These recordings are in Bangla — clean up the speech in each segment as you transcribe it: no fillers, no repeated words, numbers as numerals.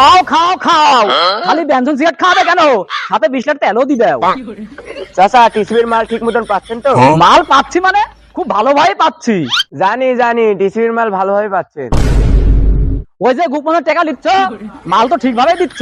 খাও খাও খাও, খালি ব্যঞ্জন সিগারেট খাবে কেন, সাথে 20 লিটার তেলও দিবে। চাচা টিসিবির মাল ঠিক মতন পাচ্ছেন তো? মাল পাচ্ছি মানে খুব ভালোভাবে পাচ্ছি। জানি জানি টিসিবির মাল ভালোভাবে পাচ্ছেন। ওই যে গোপনে টাকা দিচ্ছ, মাল তো ঠিকভাবে দিচ্ছ,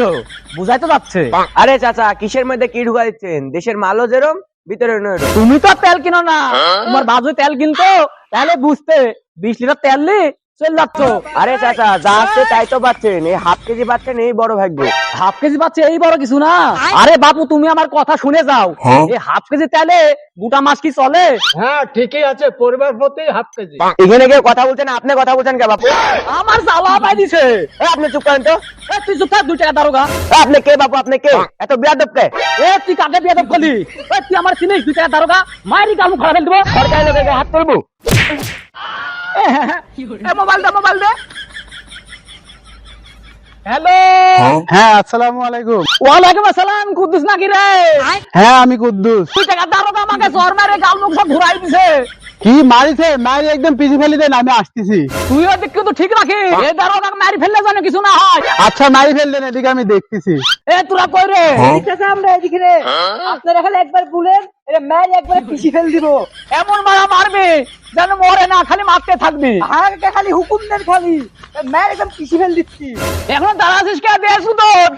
বুঝাই তো যাচ্ছে। আরে চাচা কিসের মধ্যে কি ঢুকা দিচ্ছেন? দেশের মালও যেরম ভিতরে নয়। তুমি তো তেল কিনো না, তোমার বাজু তেল কিনতো, তাহলে বুঝতে 20 লিটার তেল নি চল যাচ্ছ। আরে চাচা যা আসছে তাই তো পাচ্ছেন, এই হাফ কেজি পাচ্ছেন, এই বড় ভাগ্য। হাফ কেজি পাচ্ছে এই বড় কিছু না। আরে বাপু তুমি আমার কথা শুনে যাও, এই হাফ কেজি তেলে গোটা মাস কি চলে? হ্যাঁ ঠিকই আছে, পরিবার প্রতি হাফ কেজি। এখানে কেউ কথা বলছেন, আপনি কথা বলছেন কে বাপু? আমার জ্বালা পাই দিছে। আপনি চুপ করেন তো। তুই চুপ থাক, 2 টাকা দারোগা। আপনি কে বাপু? আপনি কে? এত বিয়াদব কে? তুই কাকে বিয়াদব করলি? তুই আমার চিনিস? 2 টাকা দারোগা, মায়েরই গাল মুখ ফাড়া ফেল দিব। সরকারি লোকের গায়ে হাত তুলবো? মোবাইল দে, মোবাইল দে। হ্যালো। হ্যাঁ আসসালামু আলাইকুম। ওয়ালাইকুম আসসালাম। কুদ্দুস নাকি রে? হ্যাঁ আমি কুদ্দুস। 2 টাকা দারোগা আমাকে জ্বর মেরে গাল মুখ সব ঘুরাই দিছে। কি মারিছে? মারি একদম পিছু ফেলি দেন, আমি আসতেছি। তুইও দেখ কিন্তু ঠিক রাখিস, এই দারোগা মারি ফেললে যেন কিছু না হয়। আচ্ছা মারি ফেল দেন, এদিকে আমি দেখতেছি। তোরা কই রে? আমরা এদিকে রে, আপনারা খালি একবার বলেন, এরা ম্যার একবার পিছি ফেল দিব। এমন মারা মারবি যেন মরে না, খালি মারতে থাকবি। আমাকে খালি হুকুম দেন, খালি ম্যার একদম পিছি ফেল দিচ্ছি। এখন দাঁড়াছিস কে? দেশ তোর